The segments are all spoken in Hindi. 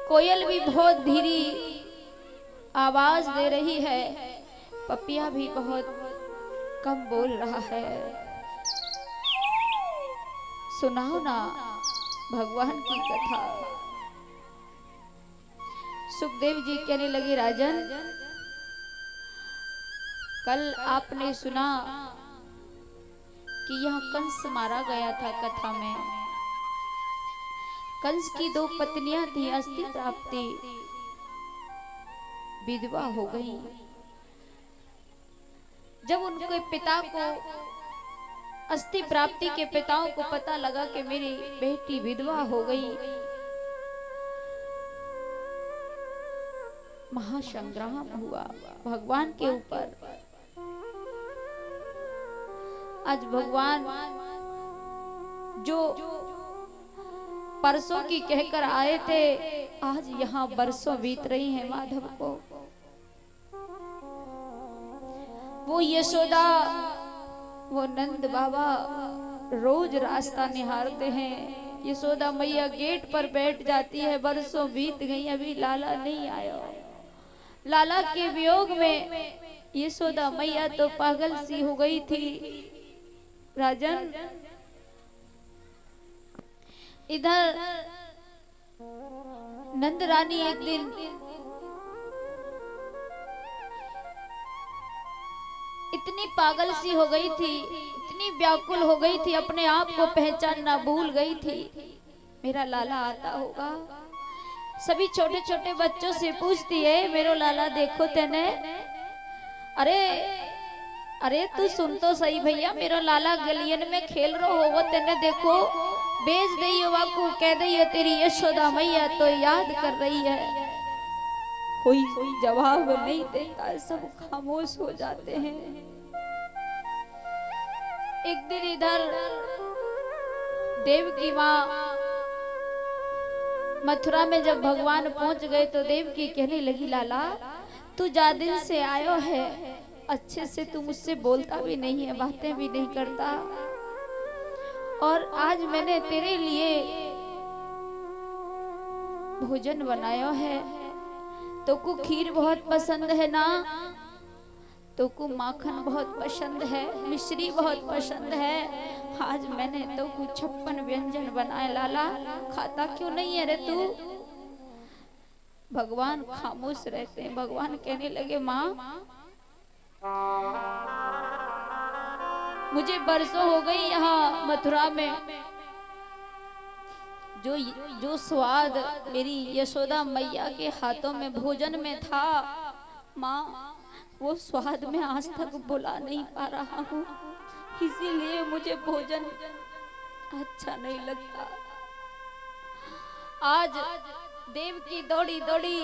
कोयल भी बहुत धीरी आवाज दे रही है, पपिया भी बहुत कम बोल रहा है। सुनाओ ना भगवान की कथा। सुखदेव जी कहने लगे, राजन कल आपने सुना कि यह कंस मारा गया था। कथा में कंस की 2 पत्नियां थी, अस्थि प्राप्ति विधवा हो गई। जब उनके पिता को, अस्थि प्राप्ति के पिताओं को पता लगा कि मेरी बेटी विधवा हो गई, महासंग्राम हुआ भगवान के ऊपर। आज भगवान जो परसों की कहकर आए थे, आज यहाँ बरसों बीत रही हैं माधव को। वो यशोदा, वो नंद बाबा रोज रास्ता निहारते हैं। यशोदा मैया गेट पर बैठ जाती है, बरसों बीत गई, अभी लाला नहीं आया। लाला के वियोग में यशोदा मैया तो पागल सी हो गई थी। राजन इधर नंद रानी एक दिन इतनी पागल सी हो गई थी, इतनी व्याकुल हो गई थी, अपने आप को पहचानना भूल गई थी। मेरा लाला आता होगा। सभी छोटे छोटे बच्चों से पूछती है, मेरो लाला देखो तेने। अरे अरे तू सुन तो सही भैया, मेरो लाला गलियन में खेल रहा होगा, तेने देखो बेच दी को कह दी तेरी यशोदा मैया तो याद कर रही है। कोई जवाब नहीं देता, सब खामोश हो जाते हैं। एक दिन इधर देव की माँ मथुरा में जब भगवान पहुंच गए तो देव की कहने लगी, लाला तू जा दिन से आयो है, अच्छे से तू मुझसे बोलता भी नहीं है, बातें भी नहीं करता, और आज मैंने तेरे लिए भोजन बनाया है। तो को खीर बहुत पसंद है ना, तो को माखन बहुत पसंद है, मिश्री बहुत पसंद है, आज मैंने तो को 56 व्यंजन बनाए, लाला खाता क्यों नहीं है रे तू। भगवान खामोश रहते हैं। भगवान कहने लगे, माँ मुझे बरसों हो गई यहाँ मथुरा में, जो स्वाद मेरी यशोदा मैया के हाथों में भोजन में था, माँ वो स्वाद में आज तक भुला नहीं पा रहा हूँ, इसीलिए मुझे भोजन अच्छा नहीं लगता। आज देव की दौड़ी दौड़ी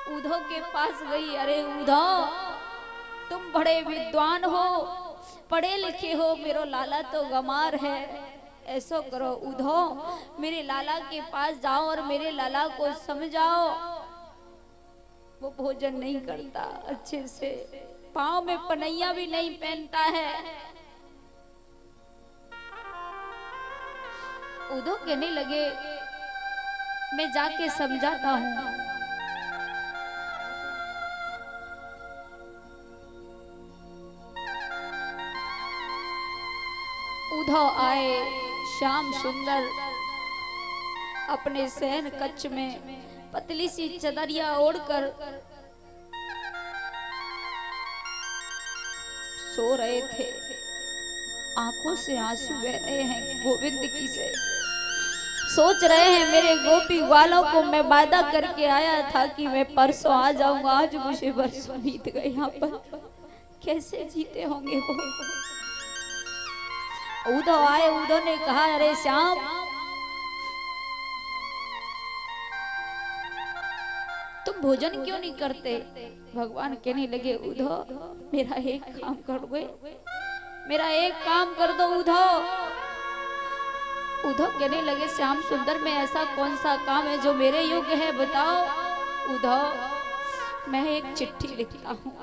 उद्धव के पास गई। अरे उद्धव तुम बड़े विद्वान हो, पढ़े लिखे हो, मेरो लाला तो गमार है, ऐसा करो उद्धव मेरे लाला के पास जाओ और मेरे लाला को समझाओ, वो भोजन नहीं करता अच्छे से, पाँव में पनैया भी नहीं पहनता है। उद्धव कहने लगे, मैं जाके समझाता हूँ। उद्धव आए, श्याम सुंदर अपने शयन कक्ष में पतली सी चदरिया ओढ़कर सो रहे थे। आंखों से आंसू बह रहे हैं गोविंद की से। सोच रहे हैं, मेरे गोपी वालों को मैं वादा करके आया था कि मैं परसों आ जाऊंगा, आज मुझे बरसों बीत गए, यहाँ पर कैसे जीते होंगे वो। उद्धव आए, उद्धव ने कहा, अरे श्याम तुम भोजन क्यों नहीं करते। भगवान कहने लगे, उद्धव मेरा एक काम कर दो, मेरा एक काम कर दो उद्धव। उद्धव कहने लगे, श्याम सुंदर में ऐसा कौन सा काम है जो मेरे योग्य है, बताओ। उद्धव मैं एक चिट्ठी लिखता हूँ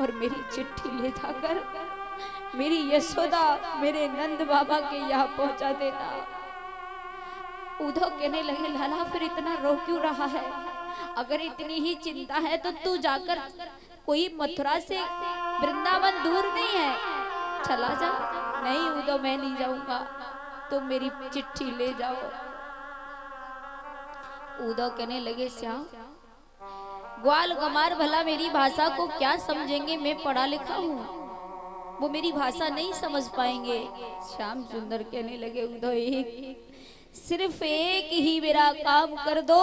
और मेरी चिट्ठी ले जाकर मेरी यशोदा मेरे नंद बाबा के यहाँ पहुंचा देना। उद्धव कहने लगे लाला फिर इतना रो क्यों रहा है? अगर इतनी ही चिंता है तो तू जाकर कोई मथुरा से वृंदावन दूर नहीं है, चला जा। नहीं उद्धव मैं नहीं जाऊंगा, तुम मेरी चिट्ठी ले जाओ। उद्धव कहने लगे श्याम ग्वाल गमार भला मेरी भाषा को क्या समझेंगे? मैं पढ़ा लिखा हूँ, वो मेरी भाषा नहीं समझ पाएंगे। श्याम सुंदर कहने लगे उद्धव सिर्फ एक ही मेरा काम कर दो,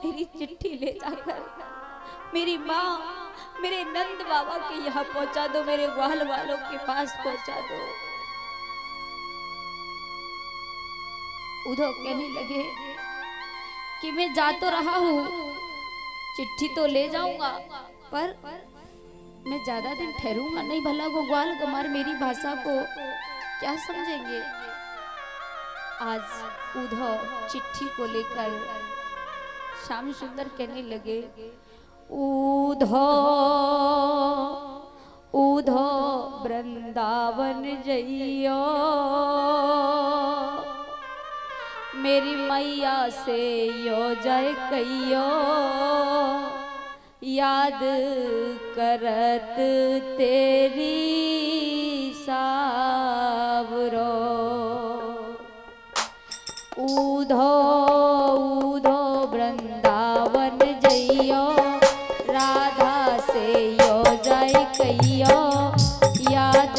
मेरी चिट्ठी ले जाकर मेरी माँ मेरे नंद बाबा के यहाँ पहुंचा दो, मेरे ग्वाल वालों के पास पहुंचा दो। उद्धव कहने लगे कि मैं जा तो रहा हूँ, चिट्ठी तो ले जाऊंगा, पर मैं ज्यादा दिन ठहरूंगा नहीं, भला वो ग्वाल गमार मेरी भाषा को क्या समझेंगे। आज उद्धव चिट्ठी को लेकर श्याम सुंदर कहने लगे उद्धव उद्धव वृंदावन जइयो, मेरी मैया से यो जय कहियो, याद करत तेरी सावरो। उद्धव उद्धव वृंदावन जइयो, राधा से यो जय कहियो, याद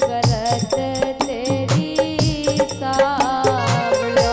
करत तेरी सावरो।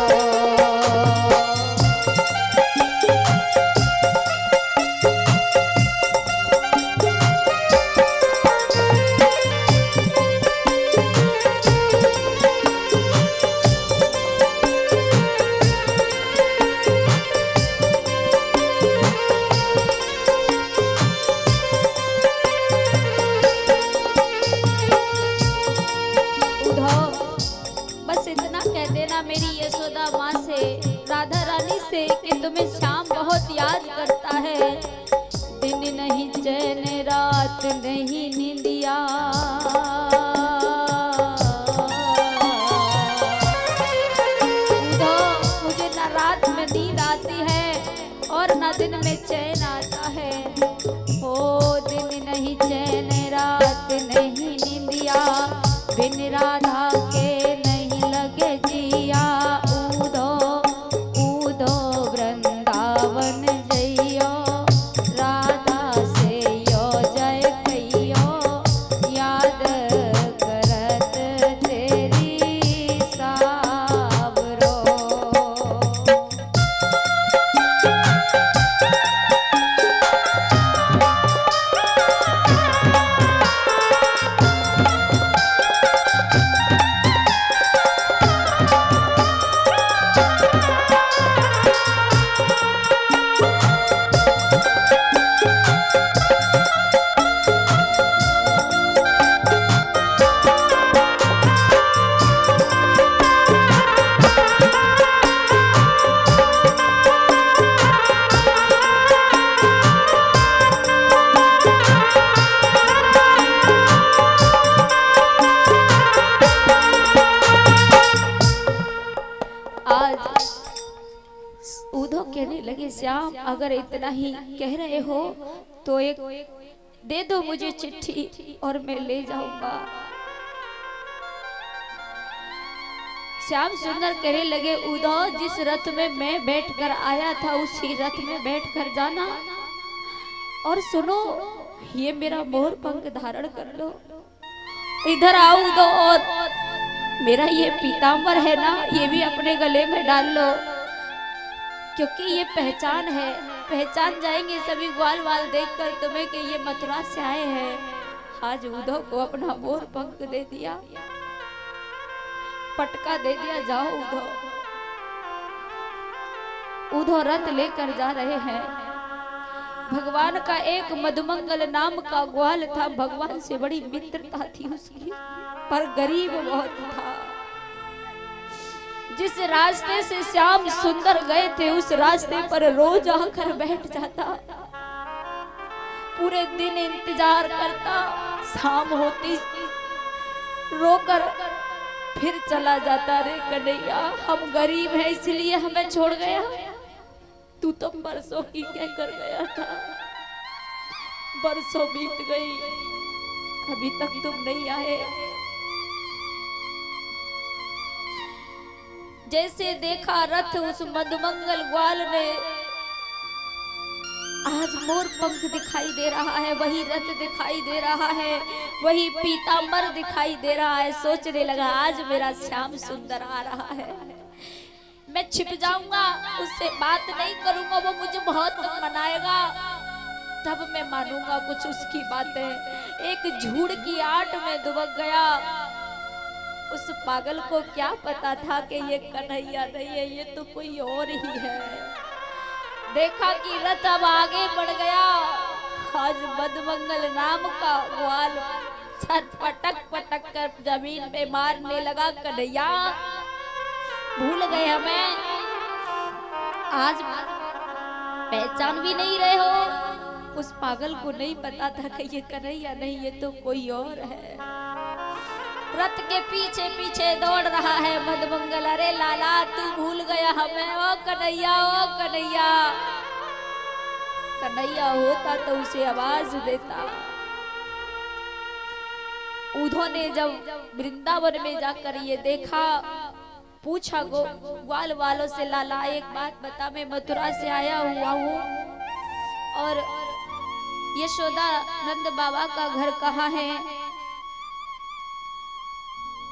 राधा रानी से कि तुम्हें श्याम बहुत याद करता है, दिन नहीं चैन रात नहीं नींदिया, मुझे ना रात में नींद आती है और ना दिन में चैन आता है। हो दिन नहीं चैन रात नहीं नींदिया, बिन राधा के नहीं लगे जिया। उद्धव कहने लगे श्याम अगर इतना ही कह रहे हो तो एक दे दो मुझे चिट्ठी और मैं ले जाऊंगा। श्याम सुंदर कहने लगे उद्धव जिस रथ में मैं बैठकर आया था उसी रथ में बैठकर जाना, और सुनो ये मेरा मोर पंख धारण कर लो, इधर आओ उद्धव, और मेरा ये पीतांबर है ना ये भी अपने गले में डाल लो, क्योंकि ये पहचान है, पहचान जाएंगे सभी ग्वाल वाल देखकर तुम्हें कि ये मथुरा से आए हैं। आज उद्धव को अपना मोर पंख दे दिया, पटका दे दिया, जाओ उद्धव। उद्धव रथ लेकर जा रहे हैं। भगवान का एक मधुमंगल नाम का ग्वाल था, भगवान से बड़ी मित्रता थी उसकी, पर गरीब बहुत था। जिस रास्ते से श्याम सुंदर गए थे उस रास्ते पर रोज आकर बैठ जाता, पूरे दिन इंतजार करता, शाम होती रोकर फिर चला जाता। रे कन्हैया, हम गरीब हैं इसलिए हमें छोड़ गया। तू तो बरसों की कह कर गया था, बरसों बीत गई, अभी तक तुम नहीं आए। जैसे देखा रथ उस मधुमंगल ग्वाल ने, आज मोर पंख दिखाई दे रहा है, वही रथ दिखाई दे रहा है, वही पीतांबर दिखाई दे रहा है। सोचने लगा आज मेरा श्याम सुंदर आ रहा है, मैं छिप जाऊंगा, उससे बात नहीं करूंगा, वो मुझे बहुत मनाएगा, तब मैं मानूंगा कुछ उसकी बातें। एक झूठ की आट में दुबक गया। उस पागल को क्या पता था कि ये कन्हैया नहीं है, ये तो कोई और ही है। देखा कि रथ अब आगे बढ़ गया। आज मधुमंगल नाम का ग्वाल सर पटक पटक कर जमीन पे मारने लगा। कन्हैया, भूल गए हमें, आज पहचान भी नहीं रहे हो। उस पागल को नहीं पता था कि ये कन्हैया नहीं, ये तो कोई और है। रथ के पीछे पीछे दौड़ रहा है मधुमंगल। अरे लाला, तू भूल गया हमें। ओ कन्हैया, ओ कन्हैया। कन्हैया होता तो उसे आवाज देता। उन्होंने जब वृंदावन में जाकर ये देखा, पूछा ग्वाल वालों से, लाला एक बात बता, मैं मथुरा से आया हुआ हूँ और यशोदा नंद बाबा का घर कहाँ है?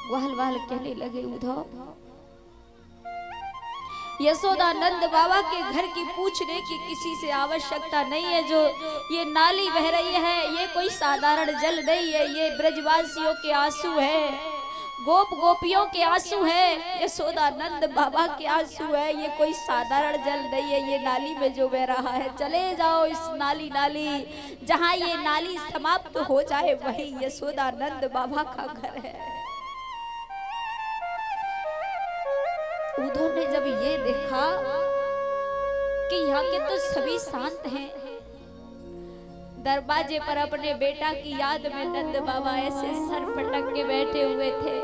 ग्वाल वाल कहने लगे, उद्धव, यशोदानंद बाबा के घर की पूछने की किसी से आवश्यकता नहीं है। जो ये नाली बह रही है, ये कोई साधारण जल नहीं है, ये ब्रजवासियों के आंसू है, गोप गोपियों के आंसू है, यशोदानंद बाबा के आंसू है, ये कोई साधारण जल नहीं है। ये नाली में जो बह रहा है, चले जाओ इस नाली जहां ये नाली समाप्त हो जाए वही यशोदानंद बाबा का घर है। उद्धव ने जब ये देखा कि यहाँ के तो सभी शांत हैं, दरवाजे पर अपने बेटा की याद में नंद बाबा ऐसे सर पटक के बैठे हुए थे,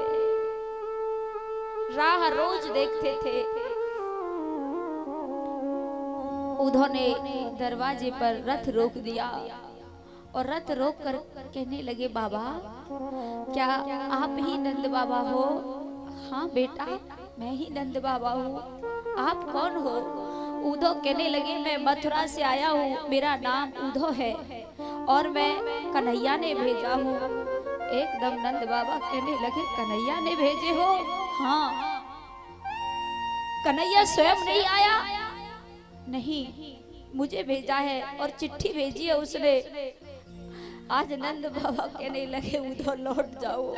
राह रोज देखते थे। उद्धव ने दरवाजे पर रथ रोक दिया और रथ रोक कर कहने लगे, बाबा क्या आप ही नंद बाबा हो? हाँ बेटा, मैं ही नंद बाबा हूँ। आप कौन हो? उद्धव कहने लगे, मैं मथुरा से आया हूँ, मेरा नाम उद्धव है और मैं कन्हैया ने भेजा हूँ। एकदम नंद बाबा कहने लगे, कन्हैया ने भेजे हो? हाँ। कन्हैया स्वयं नहीं आया? नहीं, मुझे भेजा है और चिट्ठी भेजी है उसने। आज नंद बाबा कहने लगे, उद्धव लौट जाओ,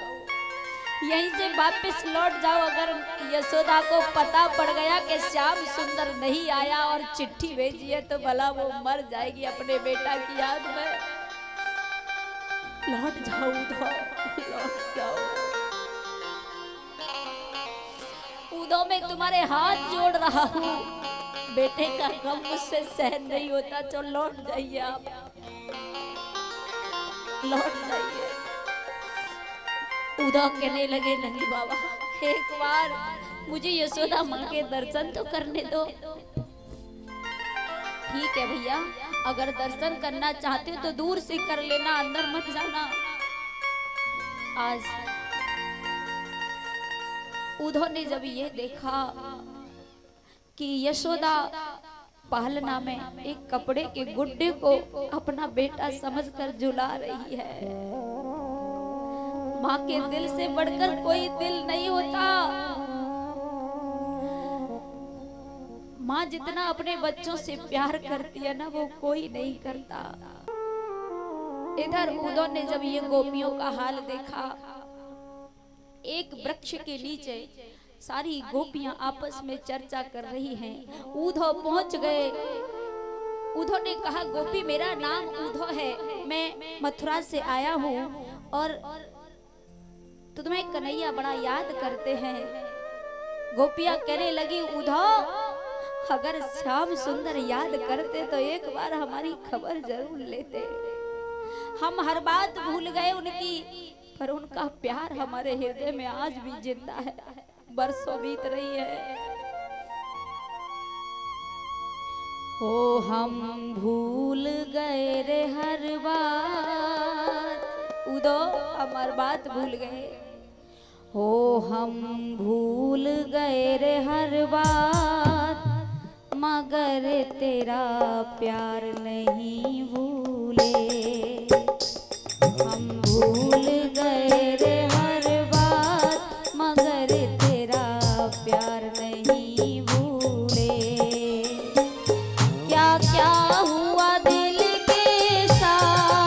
यहीं से वापस लौट जाओ। अगर यशोदा को पता पड़ गया कि श्याम सुंदर नहीं आया और चिट्ठी भेजी है तो भला वो मर जाएगी अपने बेटा की याद में। लौट जाओ उद्धव, लौट जाओ। उद्धव, मैं तुम्हारे हाथ जोड़ रहा हूँ, बेटे का गम मुझसे सहन नहीं होता, तो लौट जाइए आप, लौट जाइए। उद्धव कहने लगे, नहीं बाबा, एक बार मुझे यशोदा माँ के दर्शन तो करने दो। ठीक है भैया, अगर दर्शन करना चाहते हो तो दूर से कर लेना, अंदर मत जाना। आज उद्धव ने जब ये देखा कि यशोदा पालना में एक कपड़े के गुड्डे को अपना बेटा समझकर झुला रही है, माँ के दिल से बढ़कर कोई दिल नहीं होता। माँ जितना अपने बच्चों से प्यार करती है ना, वो कोई नहीं करता। इधर उद्धव ने जब ये गोपियों का हाल देखा, एक वृक्ष के नीचे सारी गोपियां आपस में चर्चा कर रही हैं। उद्धव पहुंच गए। उद्धव ने कहा, गोपी मेरा नाम उद्धव है, मैं मथुरा से आया हूँ और तो तुम्हें कन्हैया बड़ा याद करते हैं। गोपियां कहने लगी, उद्धव अगर श्याम सुंदर याद करते तो एक बार हमारी खबर जरूर लेते। हम हर बात भूल गए उनकी, पर उनका प्यार हमारे हृदय में आज भी जिंदा है। बरसों बीत रही है। हो हम भूल गए रे हर बात, उदो हमार बात भूल गए। हो हम भूल गए रे हर बात, मगर तेरा प्यार नहीं भूले। हम भूल गए रे हर बात, मगर तेरा प्यार नहीं भूले। क्या क्या हुआ दिल के साथ,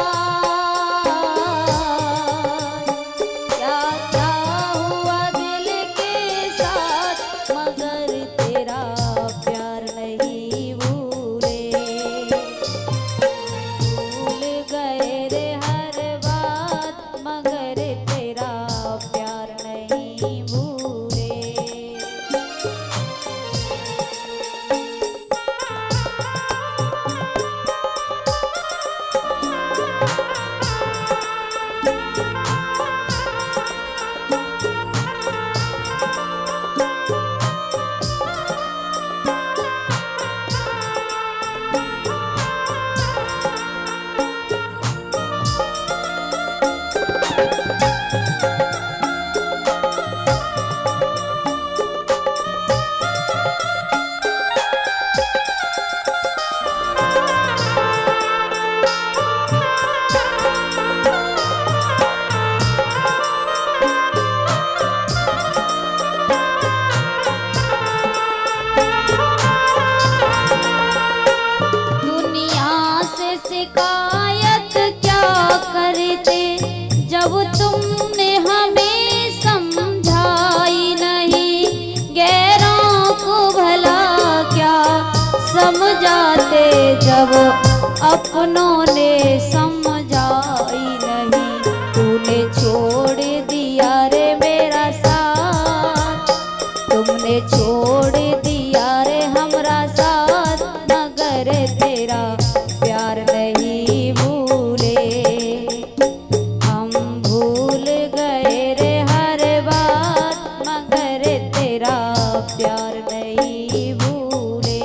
क्या क्या हुआ दिल के साथ, मगर तेरा प्यार नहीं भूले। भूल गए रे हर बात, मगर तेरा प्यार नहीं भूले। शिकायत क्या करते जब तुमने हमें समझाई नहीं। गैरों को भला क्या समझाते जब अपनों ने समझाई नहीं। तूने छोड़ दिया रे मेरा साथ, तुमने छोड़ दिया रे हमरा साथ, मगर तेरा प्यार नहीं भूले। हम भूल गए रे हर बात, मगर तेरा प्यार नहीं भूले।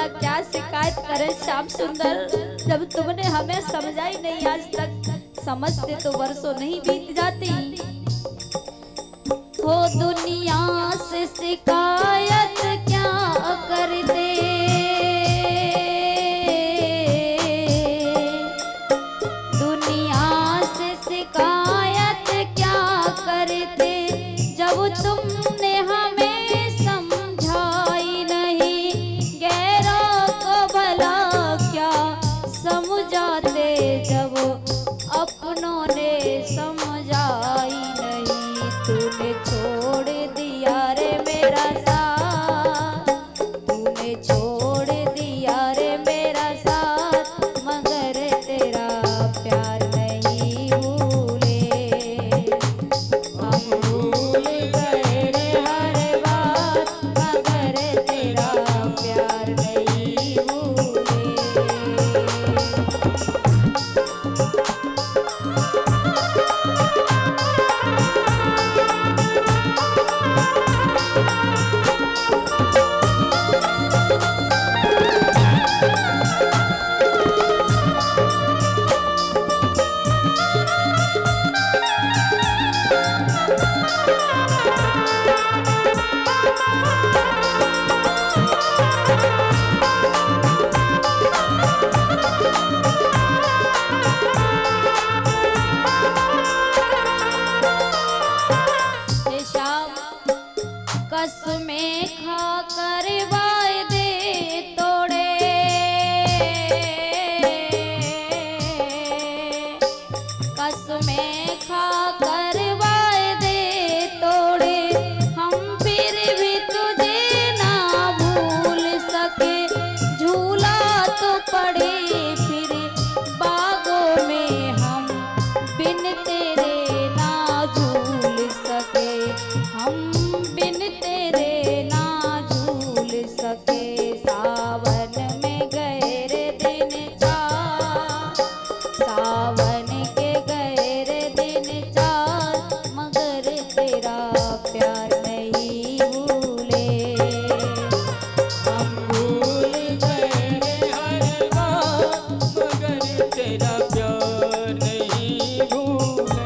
क्या शिकायत करे श्याम सुंदर, जब तुमने हमें समझाई नहीं आज तक। समझते तो वर्षों नहीं बीत जाती। हो दुनिया से शिकायत क्या करते, दुनिया से शिकायत क्या करते जब तुमने हमें समझाई नहीं। गैरों को भला क्या समझाते जब अपनों ने समझाई नहीं। तूने छोड़ दिया रे मेरा साथ, बस में खा कर वायदे तोड़े हम, फिर भी तुझे ना भूल सके। झूला तो पड़े फिर बागों में हम, बिन तेरे ना झूल सके। हम बिन तेरे ना झूल सके। सावन में गए रे दिन चार, सावन के गए रे दिन चार, मगर तेरा प्यार नहीं भूले। हम भूल गए रे हर बात मगर तेरा प्यार नहीं भूले।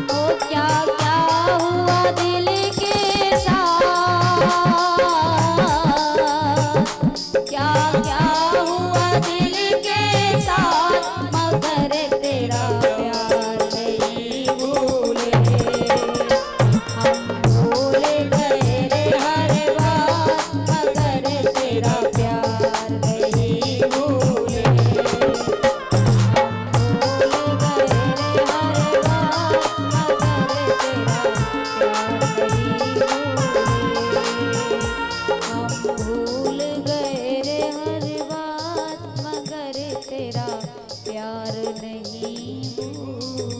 ओ क्या क्या हुआ दिल के साथ, क्या क्या हुआ दिल के साथ, मगर तेरा प्यार नहीं भूले। हम भूल गए रे हर बात, मगर तेरा प्यार नहीं भूले। हम भूल गए रे हर बात, मगर तेरा प्यार नहीं भूले।